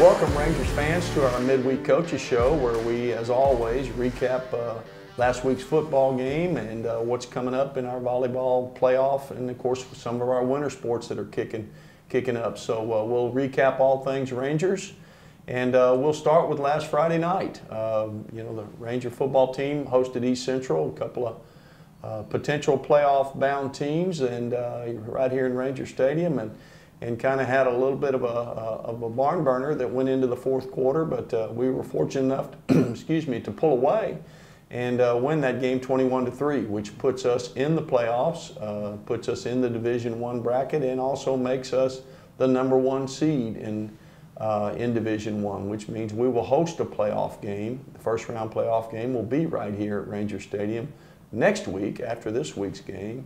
welcome Rangers fans to our Midweek Coaches Show, where we, as always, recap last week's football game and what's coming up in our volleyball playoff, and of course some of our winter sports that are kicking up. So we'll recap all things Rangers, and we'll start with last Friday night. The Ranger football team hosted East Central, a couple of potential playoff-bound teams, and right here in Ranger Stadium, and kind of had a little bit of a barn burner that went into the fourth quarter, but we were fortunate enough, to pull away and win that game 21-3, which puts us in the playoffs, puts us in the Division I bracket, and also makes us the #1 seed in Division I, which means we will host a playoff game. The first round playoff game will be right here at Ranger Stadium next week after this week's game,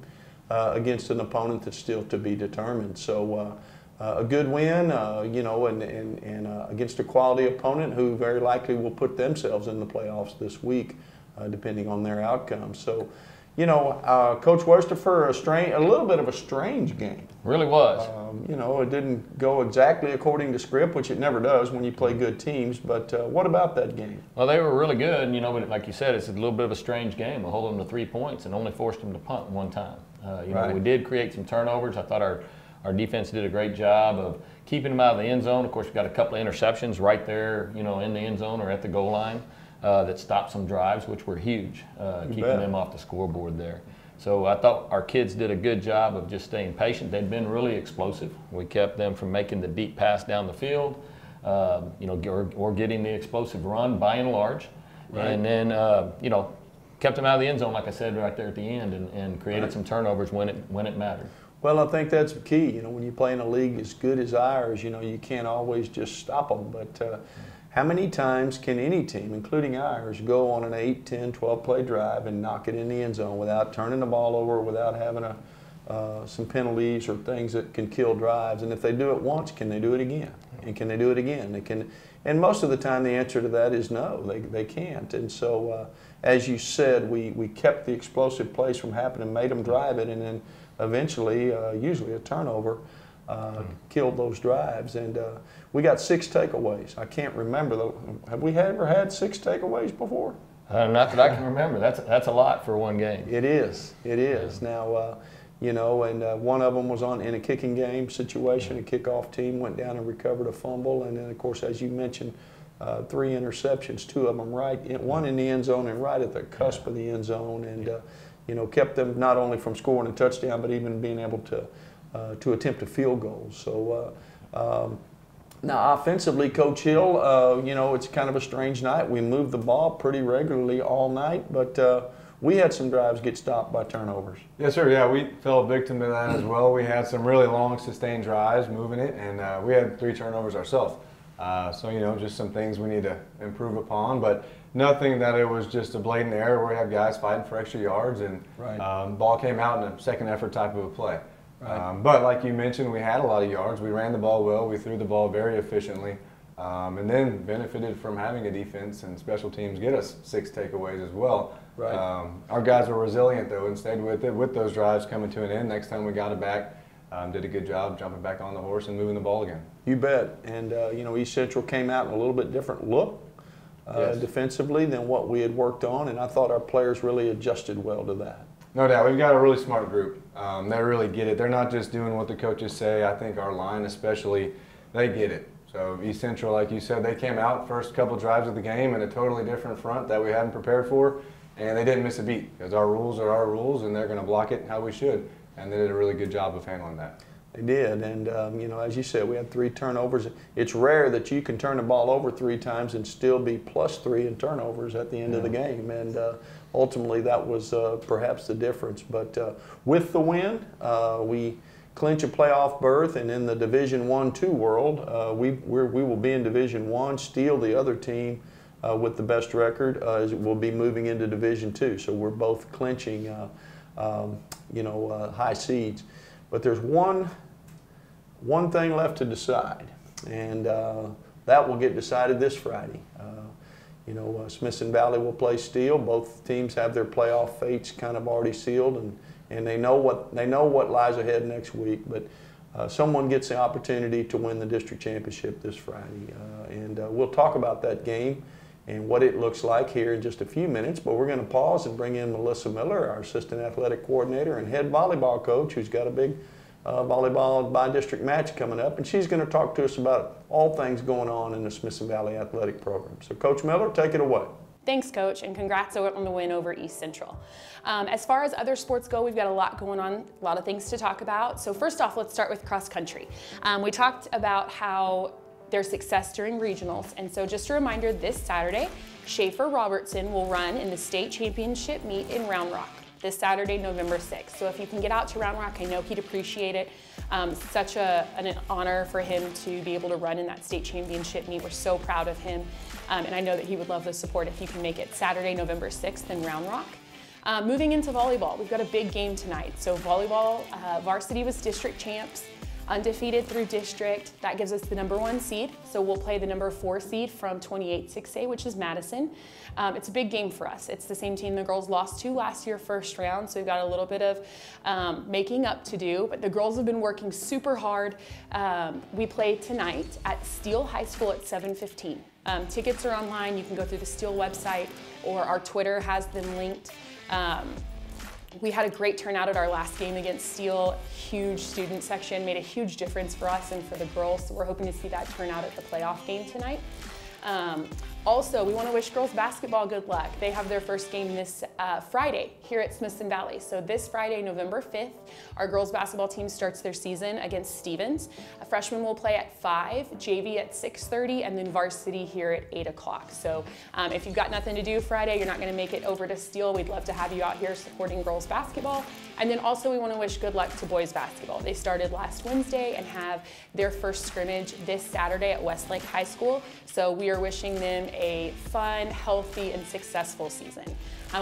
against an opponent that's still to be determined. So a good win, and against a quality opponent who very likely will put themselves in the playoffs this week, depending on their outcome. So, Coach Westerfer, a little bit of a strange game. Really was. It didn't go exactly according to script, which it never does when you play good teams. But what about that game? Well, they were really good, but like you said, it's a little bit of a strange game. We hold them to 3 points and only forced them to punt one time. Right. We did create some turnovers. I thought our defense did a great job of keeping them out of the end zone. Of course, we got a couple of interceptions right there, in the end zone or at the goal line that stopped some drives, which were huge, keeping them off the scoreboard there. So I thought our kids did a good job of just staying patient. They'd been really explosive. We kept them from making the deep pass down the field, or getting the explosive run by and large. Right. And then, kept them out of the end zone, like I said, right there at the end, and created some turnovers when it mattered. Well, I think that's key. When you play in a league as good as ours, you can't always just stop them. But how many times can any team, including ours, go on an 8, 10, 12-play drive and knock it in the end zone without turning the ball over, without having some penalties or things that can kill drives? And if they do it once, can they do it again? And can they do it again? They can. And most of the time, the answer to that is no, they can't. And so, as you said, we kept the explosive plays from happening, made them drive it, and then eventually, usually a turnover, killed those drives. And we got 6 takeaways. I can't remember. Have we ever had 6 takeaways before? Not that I can remember. That's a lot for one game. It is. It is. Yeah. Now, and one of them was in a kicking game situation. A kickoff team went down and recovered a fumble. And then, of course, as you mentioned, 3 interceptions, 2 of them one in the end zone and right at the cusp of the end zone. And, kept them not only from scoring a touchdown, but even being able to attempt a field goal. So now offensively, Coach Hill, it's kind of a strange night. We moved the ball pretty regularly all night, but we had some drives get stopped by turnovers. Yes, sir. Yeah, we fell victim to that as well. We had some really long, sustained drives moving it, and we had 3 turnovers ourselves. So, just some things we need to improve upon, but nothing that it was just a blatant error where we have guys fighting for extra yards, and ball came out in a second effort type of a play. Right. But like you mentioned, we had a lot of yards. We ran the ball well. We threw the ball very efficiently, and then benefited from having a defense and special teams get us 6 takeaways as well. Right. Our guys were resilient, though, and stayed with it, with those drives coming to an end. Next time we got it back, did a good job jumping back on the horse and moving the ball again. You bet. And, East Central came out in a little bit different look defensively than what we had worked on, and I thought our players really adjusted well to that. No doubt. We've got a really smart group. They really get it. They're not just doing what the coaches say. I think our line especially, they get it. So East Central, like you said, they came out first couple drives of the game in a totally different front that we hadn't prepared for, and they didn't miss a beat because our rules are our rules, and they're going to block it how we should. And they did a really good job of handling that. They did, and as you said, we had 3 turnovers. It's rare that you can turn the ball over 3 times and still be +3 in turnovers at the end of the game, and ultimately that was perhaps the difference. But with the win, we clinch a playoff berth, and in the Division I/II world, we will be in Division I, steal the other team with the best record, will be moving into Division II. So we're both clinching, high seeds. But there's one thing left to decide, and that will get decided this Friday. Smithson Valley will play Steele. Both teams have their playoff fates kind of already sealed, and they know what lies ahead next week. But someone gets the opportunity to win the district championship this Friday. And we'll talk about that game and what it looks like here in just a few minutes, but we're going to pause and bring in Melissa Miller, our assistant athletic coordinator and head volleyball coach, who's got a big volleyball by-district match coming up, and she's going to talk to us about all things going on in the Smithson Valley athletic program. So Coach Miller, take it away. Thanks, Coach, and congrats on the win over East Central. As far as other sports go, we've got a lot going on, a lot of things to talk about. So first off, let's start with cross country. We talked about how their success during regionals, and so just a reminder, this Saturday, Schaefer Robertson will run in the state championship meet in Round Rock this Saturday, November 6th. So if you can get out to Round Rock, I know he'd appreciate it. Such an honor for him to be able to run in that state championship meet. We're so proud of him. And I know that he would love the support if you can make it Saturday, November 6th in Round Rock. Moving into volleyball, we've got a big game tonight. So volleyball, varsity was district champs, undefeated through district. That gives us the #1 seed. So we'll play the #4 seed from 28-6A, which is Madison. It's a big game for us. It's the same team the girls lost to last year, first round. So we've got a little bit of making up to do, but the girls have been working super hard. We play tonight at Steele High School at 7:15. Tickets are online. You can go through the Steele website, or our Twitter has them linked. We had a great turnout at our last game against Steele. Huge student section, made a huge difference for us and for the girls. So we're hoping to see that turnout at the playoff game tonight. Also, we want to wish girls basketball good luck. They have their first game this Friday here at Smithson Valley. So this Friday, November 5th, our girls basketball team starts their season against Stevens. Freshmen will play at 5, JV at 6:30, and then varsity here at 8 o'clock. So if you've got nothing to do Friday, you're not going to make it over to Steele, we'd love to have you out here supporting girls basketball. And then also we want to wish good luck to boys basketball. They started last Wednesday and have their first scrimmage this Saturday at Westlake High School. So we are wishing them a fun, healthy, and successful season.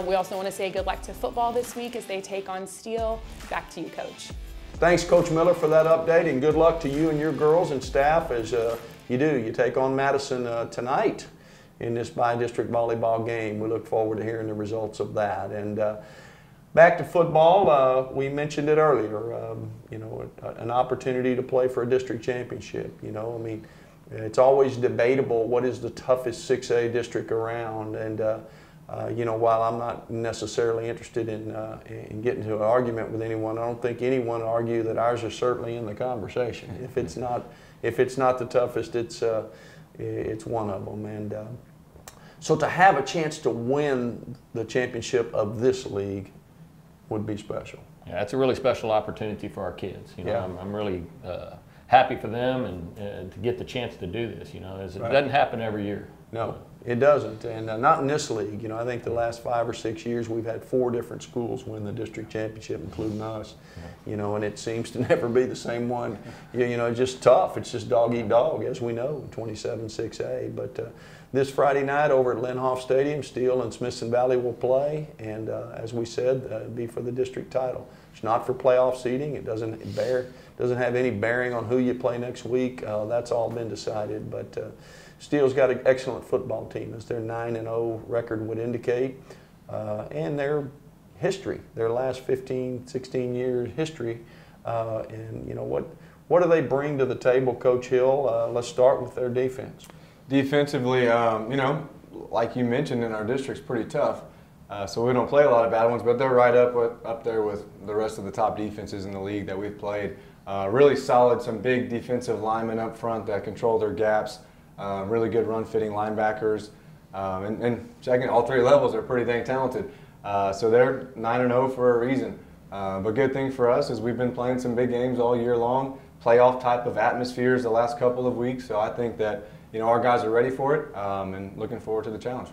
We also want to say good luck to football this week as they take on Steele. Back to you, Coach. Thanks, Coach Miller, for that update, and good luck to you and your girls and staff as you take on Madison tonight in this by-district volleyball game. We look forward to hearing the results of that. And back to football, we mentioned it earlier, an opportunity to play for a district championship. It's always debatable what is the toughest 6A district around, and while I'm not necessarily interested in getting into an argument with anyone, I don't think anyone would argue that ours are certainly in the conversation. If it's not the toughest, it's one of them. And so to have a chance to win the championship of this league would be special. Yeah, it's a really special opportunity for our kids. Yeah. I'm really happy for them and to get the chance to do this. It doesn't happen every year. No, it doesn't, and not in this league. I think the last 5 or 6 years we've had 4 different schools win the district championship, including us. And it seems to never be the same one. It's just tough. It's just dog eat dog, as we know, 27-6A. But this Friday night over at Lenhoff Stadium, Steele and Smithson Valley will play, and as we said, it'll be for the district title. It's not for playoff seeding. It doesn't have any bearing on who you play next week. That's all been decided. But Steele's got an excellent football team, as their 9-0 record would indicate, and their history, their last 15, 16 years history. And what do they bring to the table, Coach Hill? Let's start with their defense. Defensively, like you mentioned, in our district's pretty tough. So we don't play a lot of bad ones, but they're right up there with the rest of the top defenses in the league that we've played. Really solid, some big defensive linemen up front that control their gaps. Really good run-fitting linebackers. And checking all 3 levels are pretty dang talented. So they're 9-0 for a reason. But good thing for us is we've been playing some big games all year long, playoff type of atmospheres the last couple of weeks. So I think that our guys are ready for it and looking forward to the challenge.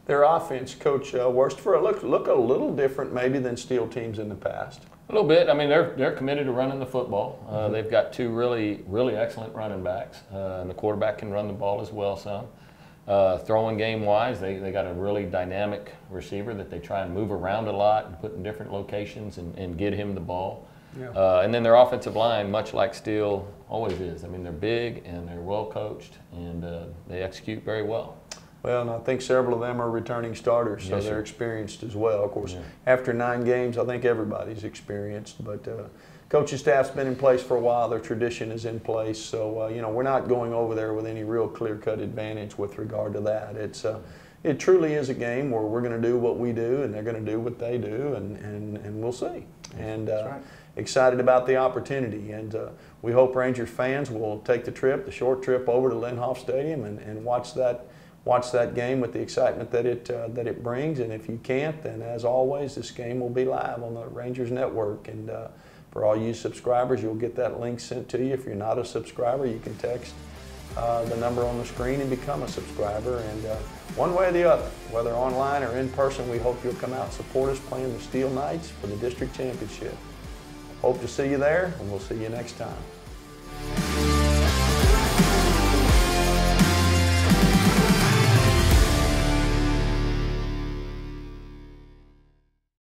Their offense, Coach Worstford, look a little different maybe than Steele teams in the past. A little bit. I mean, they're committed to running the football. They've got 2 really, really excellent running backs, and the quarterback can run the ball as well some. Throwing game-wise, they got a really dynamic receiver that they try and move around a lot and put in different locations and get him the ball. Yeah. And then their offensive line, much like Steele always is. I mean, they're big and they're well coached, and they execute very well. Well, and I think several of them are returning starters, so Yes, they're sir. experienced as well. Of course, after 9 games, I think everybody's experienced. But coaching staff's been in place for a while. Their tradition is in place. So, you know, we're not going over there with any real clear-cut advantage with regard to that. It truly is a game where we're going to do what we do, and they're going to do what they do, and we'll see. And right. Excited about the opportunity. And we hope Rangers fans will take the short trip over to Lindhoff Stadium and watch that game with the excitement that it brings. And if you can't, then as always, this game will be live on the Rangers Network. And for all you subscribers, you'll get that link sent to you. If you're not a subscriber, you can text the number on the screen and become a subscriber. And one way or the other, whether online or in person, we hope you'll come out and support us playing the Steel Knights for the district championship. Hope to see you there, and we'll see you next time.